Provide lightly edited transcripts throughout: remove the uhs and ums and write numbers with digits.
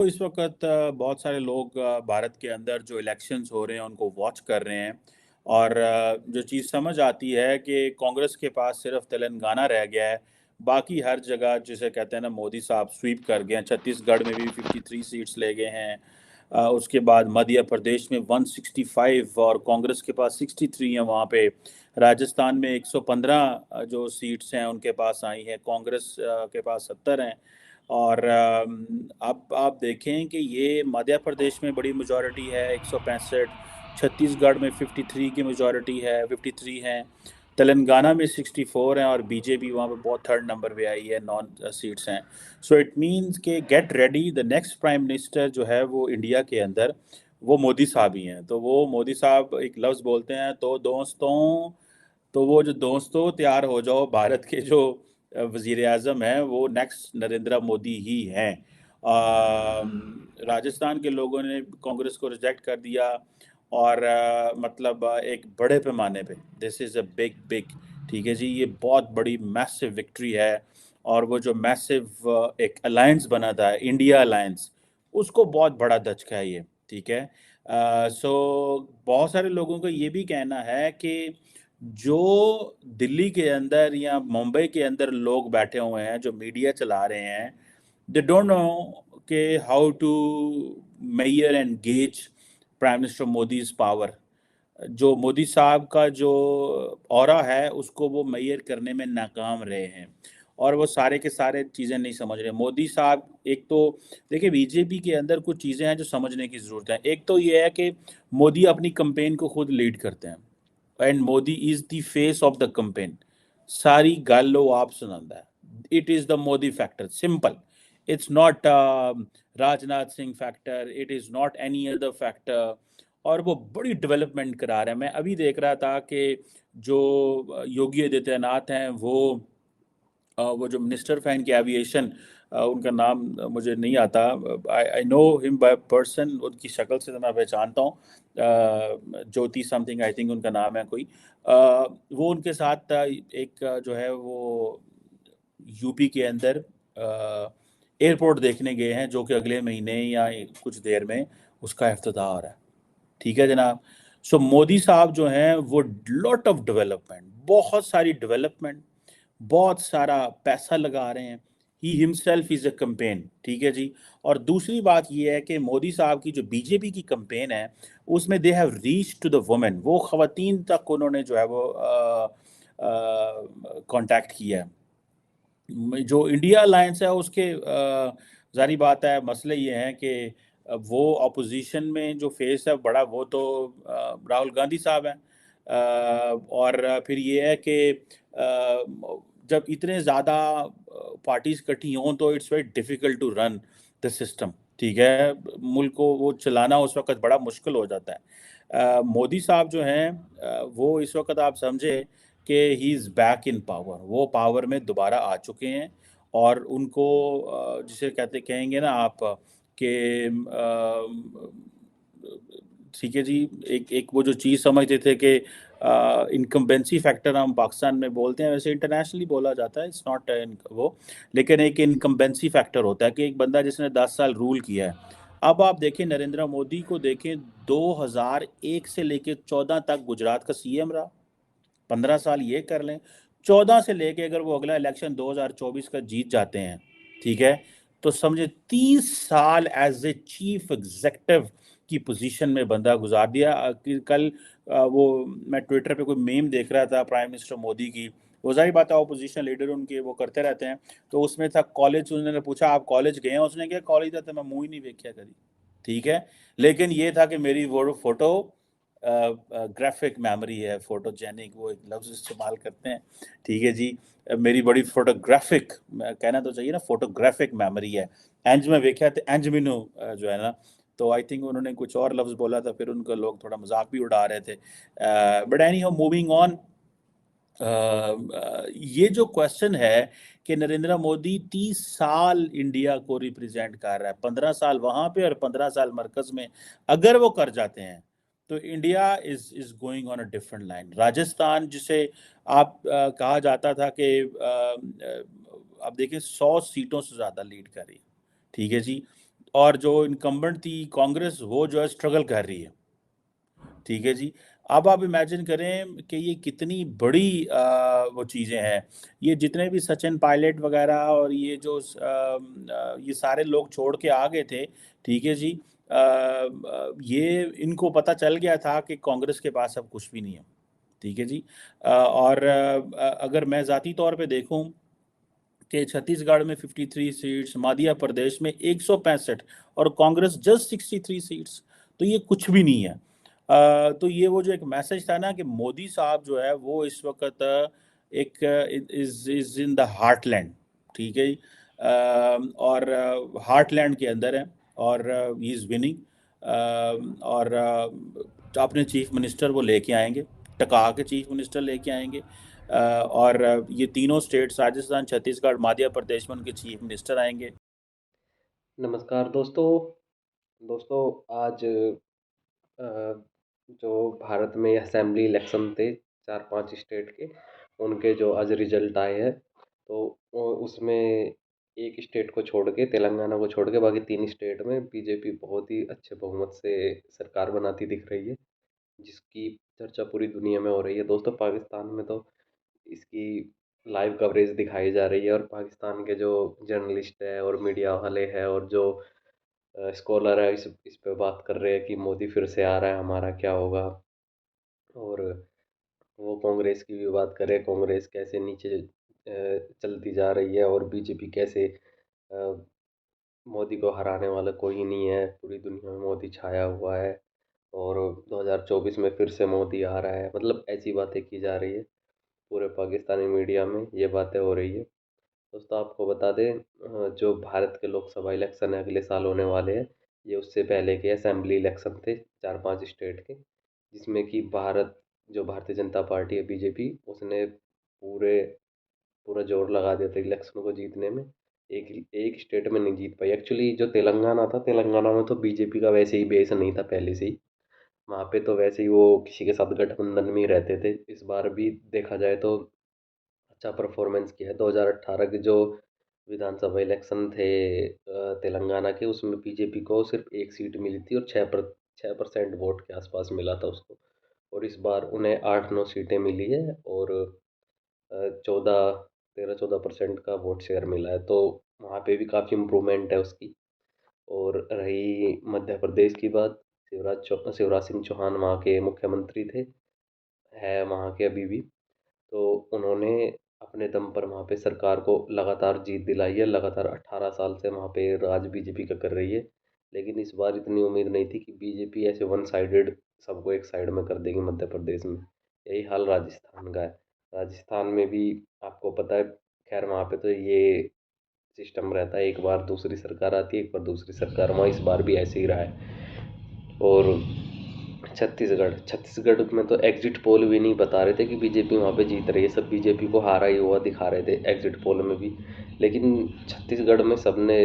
तो इस वक्त बहुत सारे लोग भारत के अंदर जो इलेक्शंस हो रहे हैं उनको वॉच कर रहे हैं। और जो चीज़ समझ आती है कि कांग्रेस के पास सिर्फ तेलंगाना रह गया है। बाकी हर जगह जिसे कहते हैं ना, मोदी साहब स्वीप कर गए हैं। छत्तीसगढ़ में भी 53 सीट्स ले गए हैं। उसके बाद मध्य प्रदेश में 165 और कांग्रेस के पास 63 हैं वहाँ पे। राजस्थान में 115 जो सीट्स हैं उनके पास आई हैं, कांग्रेस के पास 70 हैं। और अब आप देखें कि ये मध्य प्रदेश में बड़ी मेजॉरिटी है 165। छत्तीसगढ़ में 53 की मेजॉरिटी है, 53 हैं। तेलंगाना में 64 हैं और बीजेपी वहाँ पे बहुत थर्ड नंबर पे आई है, नॉन सीट्स हैं। सो इट मींस के get ready, the next prime minister जो है वो इंडिया के अंदर वो मोदी साहब ही हैं। तो वो मोदी साहब एक लफ्ज़ बोलते हैं, तो दोस्तों, तो वो जो दोस्तों तैयार हो जाओ, भारत के जो वज़ीर आज़म हैं वो नेक्स्ट नरेंद्र मोदी ही हैं। राजस्थान के लोगों ने कांग्रेस को रिजेक्ट कर दिया। और मतलब एक बड़े पैमाने पे this is a big big, ठीक है जी, ये बहुत बड़ी मैसिव विक्ट्री है। और वो जो मैसिव एक अलायंस बना था, इंडिया अलायंस, उसको बहुत बड़ा धचका है ये, ठीक है। सो बहुत सारे लोगों का ये भी कहना है कि जो दिल्ली के अंदर या मुंबई के अंदर लोग बैठे हुए हैं जो मीडिया चला रहे हैं, दे डोंट नो कि how to measure and gauge prime minister Modi's power. जो मोदी साहब का जो ऑरा है उसको वो मेजर करने में नाकाम रहे हैं। और वो सारे के सारे चीज़ें नहीं समझ रहे मोदी साहब। एक तो देखिए, बीजेपी के अंदर कुछ चीज़ें हैं जो समझने की ज़रूरत है। एक तो ये है कि मोदी अपनी कंपेन को खुद लीड करते हैं and Modi is the face of the campaign. सारी गल्लो आप सुनांदा है। It is the Modi factor, simple. It's not Rajnath Singh factor, it is not any other factor. और वो बड़ी डेवलपमेंट करा रहे हैं। मैं अभी देख रहा था कि जो योगी आदित्यनाथ हैं वो जो मिनिस्टर फैन की एविएशन, उनका नाम मुझे नहीं आता। I know him by person, उनकी शक्ल से तो मैं पहचानता हूँ। ज्योति समथिंग आई थिंक उनका नाम है कोई। वो उनके साथ एक जो है वो यूपी के अंदर एयरपोर्ट देखने गए हैं, जो कि अगले महीने या कुछ देर में उसका इफ्तिताह हो रहा है, ठीक है जनाब। सो मोदी साहब जो हैं वो लॉट ऑफ डेवलपमेंट, बहुत सारी डेवलपमेंट, बहुत सारा पैसा लगा रहे हैं। He himself is a campaign, ठीक है जी। और दूसरी बात ये है कि मोदी साहब की जो बीजेपी की कंपेन है उसमें they have reach to the women. वो खवातीन तक उन्होंने जो है वो कांटेक्ट किया है। जो इंडिया अलायंस है उसके जारी बात है, मसले ये हैं कि वो अपोजिशन में जो फेस है बड़ा, वो तो राहुल गांधी साहब हैं। और फिर ये है कि जब इतने ज़्यादा पार्टीज इकट्ठी हों तो it's very difficult to run the system, ठीक है। मुल्क को वो चलाना उस वक्त बड़ा मुश्किल हो जाता है। मोदी साहब जो हैं वो इस वक्त आप समझे कि he is back in power, वो पावर में दोबारा आ चुके हैं। और उनको जिसे कहते कहेंगे ना आप कि ठीक है जी, एक एक वो जो चीज़ समझते थे कि इनकम्बेंसी फैक्टर हम पाकिस्तान में बोलते हैं, वैसे इंटरनेशनली बोला जाता है, इट्स नॉट वो। लेकिन एक इनकम्बेंसी फैक्टर होता है कि एक बंदा जिसने 10 साल रूल किया है। अब आप देखें नरेंद्र मोदी को, देखें 2001 से लेकर 14 तक गुजरात का सीएम रहा। 15 साल ये कर लें। 14 से लेके अगर वो अगला इलेक्शन 2024 का जीत जाते हैं, ठीक है, तो समझे 30 साल एज ए चीफ एग्जेक्टिव की पोजीशन में बंदा गुजार दिया। कल वो मैं ट्विटर पे कोई मेम देख रहा था प्राइम मिनिस्टर मोदी की। वो जाहिर बात है अपोजिशन लीडर उनके वो करते रहते हैं। तो उसमें था कॉलेज, उन्होंने पूछा आप कॉलेज गए हैं? उसने क्या कॉलेज था तो मैं मुंह ही नहीं देखा कभी, ठीक है। लेकिन ये था कि मेरी वो फोटो ग्राफिक मेमोरी है, फोटोजेनिक वो एक लफ्ज़ इस्तेमाल करते हैं, ठीक है जी। मेरी बड़ी फोटोग्राफिक, कहना तो चाहिए ना, फोटोग्राफिक मेमोरी है। इंज में वेख्या तो इंज मैनू जो है ना, तो आई थिंक उन्होंने कुछ और लफ्ज़ बोला था, फिर उनका लोग थोड़ा मजाक भी उड़ा रहे थे। But any how, moving on. ये जो क्वेश्चन है कि नरेंद्र मोदी 30 साल इंडिया को रिप्रेजेंट कर रहा है, 15 साल वहां पे और 15 साल मरकज में, अगर वो कर जाते हैं तो India is going on a different line. Rajasthan जिसे आप कहा जाता था कि आप देखिए 100 सीटों से ज़्यादा लीड कर रही है, ठीक है जी। और जो इनकम्बेंट थी कांग्रेस, वो जो है स्ट्रगल कर रही है। ठीक है जी। अब आप इमेजिन करें कि ये कितनी बड़ी वो चीज़ें हैं। ये जितने भी सचिन पायलट वगैरह और ये जो ये सारे लोग छोड़ के आ गए थे, ठीक है जी। ये इनको पता चल गया था कि कांग्रेस के पास अब कुछ भी नहीं है। ठीक है जी। और अगर मैं ज़ाती तौर पे देखूं कि छत्तीसगढ़ में 53 सीट्स, मध्य प्रदेश में 165 और कांग्रेस जस्ट 63 सीट्स, तो ये कुछ भी नहीं है। तो ये वो जो एक मैसेज था ना कि मोदी साहब जो है वो इस वक्त एक इज इन द हार्टलैंड। ठीक है जी। और हार्टलैंड के अंदर है और ही इज़ विनिंग। और अपने चीफ मिनिस्टर वो लेके आएंगे, टका के चीफ मिनिस्टर लेके आएंगे। और ये तीनों स्टेट्स राजस्थान, छत्तीसगढ़, मध्य प्रदेश में उनके चीफ मिनिस्टर आएंगे। नमस्कार दोस्तों। दोस्तों, आज जो भारत में असेंबली इलेक्शन थे 4-5 स्टेट के, उनके जो आज रिजल्ट आए हैं, तो उसमें एक स्टेट को छोड़ के, तेलंगाना को छोड़ के, बाकी 3 स्टेट में बीजेपी बहुत ही अच्छे बहुमत से सरकार बनाती दिख रही है, जिसकी चर्चा पूरी दुनिया में हो रही है। दोस्तों, पाकिस्तान में तो इसकी लाइव कवरेज दिखाई जा रही है, और पाकिस्तान के जो जर्नलिस्ट है और मीडिया वाले हैं और जो स्कॉलर है, इस पे बात कर रहे हैं कि मोदी फिर से आ रहा है, हमारा क्या होगा। और वो कांग्रेस की भी बात करें, कांग्रेस कैसे नीचे चलती जा रही है, और बीजेपी कैसे अ, मोदी को हराने वाला कोई नहीं है, पूरी दुनिया में मोदी छाया हुआ है, और 2024 में फिर से मोदी आ रहा है। मतलब ऐसी बातें की जा रही है, पूरे पाकिस्तानी मीडिया में ये बातें हो रही है। दोस्तों, आपको बता दें, जो भारत के लोकसभा इलेक्शन है अगले साल होने वाले हैं, ये उससे पहले के असेंबली इलेक्शन थे 4-5 स्टेट के, जिसमें कि जो भारतीय जनता पार्टी है, बीजेपी, उसने पूरे पूरा जोर लगा दिया था इलेक्शन को जीतने में। एक एक स्टेट में नहीं जीत पाई। एक्चुअली जो तेलंगाना था, तेलंगाना में तो बीजेपी का वैसे ही बेस नहीं था पहले से ही। वहाँ पे तो वैसे ही वो किसी के साथ गठबंधन में ही रहते थे। इस बार भी देखा जाए तो अच्छा परफॉर्मेंस किया है। 2018 के जो विधानसभा इलेक्शन थे तेलंगाना के, उसमें बीजेपी को सिर्फ एक सीट मिली थी, और 6% वोट के आसपास मिला था उसको। और इस बार उन्हें 8-9 सीटें मिली है, और 13-14% का वोट शेयर मिला है, तो वहाँ पे भी काफ़ी इम्प्रूवमेंट है उसकी। और रही मध्य प्रदेश की बात, शिवराज सिंह चौहान वहाँ के मुख्यमंत्री थे, है वहाँ के अभी भी। तो उन्होंने अपने दम पर वहाँ पे सरकार को लगातार जीत दिलाई है। लगातार 18 साल से वहाँ पे राज बीजेपी का कर रही है। लेकिन इस बार इतनी उम्मीद नहीं थी कि बीजेपी ऐसे वन साइडेड सबको एक साइड में कर देगी मध्य प्रदेश में। यही हाल राजस्थान का है। राजस्थान में भी आपको पता है, खैर वहाँ पे तो ये सिस्टम रहता है, एक बार दूसरी सरकार आती है, एक बार दूसरी सरकार, वहाँ इस बार भी ऐसे ही रहा है। और छत्तीसगढ़ में तो एग्जिट पोल भी नहीं बता रहे थे कि बीजेपी वहाँ पे जीत रही है। सब बीजेपी को हारा ही हुआ दिखा रहे थे एग्जिट पोल में भी। लेकिन छत्तीसगढ़ में सबने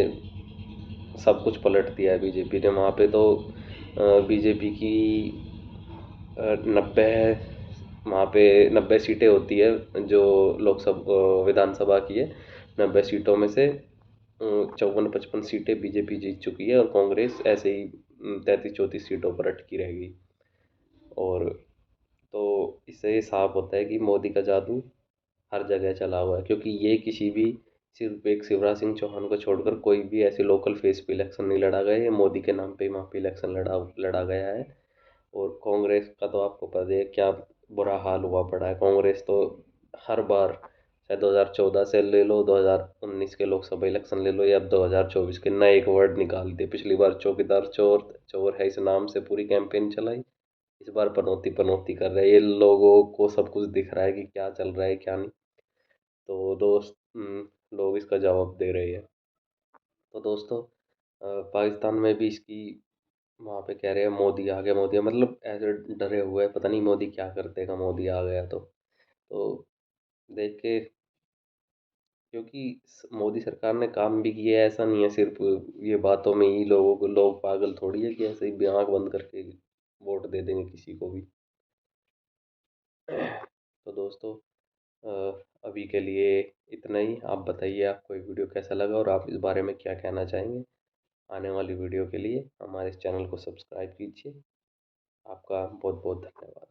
सब कुछ पलट दिया है बीजेपी ने। वहाँ पे तो बीजेपी की 90, वहाँ पे 90 सीटें होती है जो लोकसभा विधानसभा की है। 90 सीटों में से 54-55 सीटें बीजेपी जीत चुकी है, और कांग्रेस ऐसे ही 33-34 सीटों पर अटकी रह गई। और तो इससे ये साफ होता है कि मोदी का जादू हर जगह चला हुआ है, क्योंकि ये किसी भी, सिर्फ एक शिवराज सिंह चौहान को छोड़कर कोई भी ऐसे लोकल फेस पे इलेक्शन नहीं लड़ा गया। ये मोदी के नाम पे ही वहाँ पे इलेक्शन लड़ा लड़ा गया है। और कांग्रेस का तो आपको पता है क्या बुरा हाल हुआ पड़ा है। कांग्रेस तो हर बार, चाहे 2014 से ले लो, 2019 के लोकसभा इलेक्शन ले लो, या अब 2024 के, नए एक वर्ड निकाल दिए। पिछली बार चौकीदार चोर चोर है इस नाम से पूरी कैंपेन चलाई। इस बार पनौती पनौती कर रहे हैं। ये लोगों को सब कुछ दिख रहा है कि क्या चल रहा है क्या नहीं। तो दोस्त, लोग इसका जवाब दे रहे हैं। तो दोस्तों, पाकिस्तान में भी इसकी, वहाँ पे कह रहे हैं मोदी आ गया, मोदी मतलब ऐसे डरे हुए हैं, पता नहीं मोदी क्या कर देगा मोदी आ गया तो देख के, क्योंकि मोदी सरकार ने काम भी किया है, ऐसा नहीं है सिर्फ ये बातों में ही। लोगों को, लोग पागल थोड़ी है कि ऐसे ही आँख बंद करके वोट दे देंगे किसी को भी। तो दोस्तों, अभी के लिए इतना ही। आप बताइए आपको ये वीडियो कैसा लगा, और आप इस बारे में क्या कहना चाहेंगे। आने वाली वीडियो के लिए हमारे इस चैनल को सब्सक्राइब कीजिए। आपका बहुत बहुत धन्यवाद।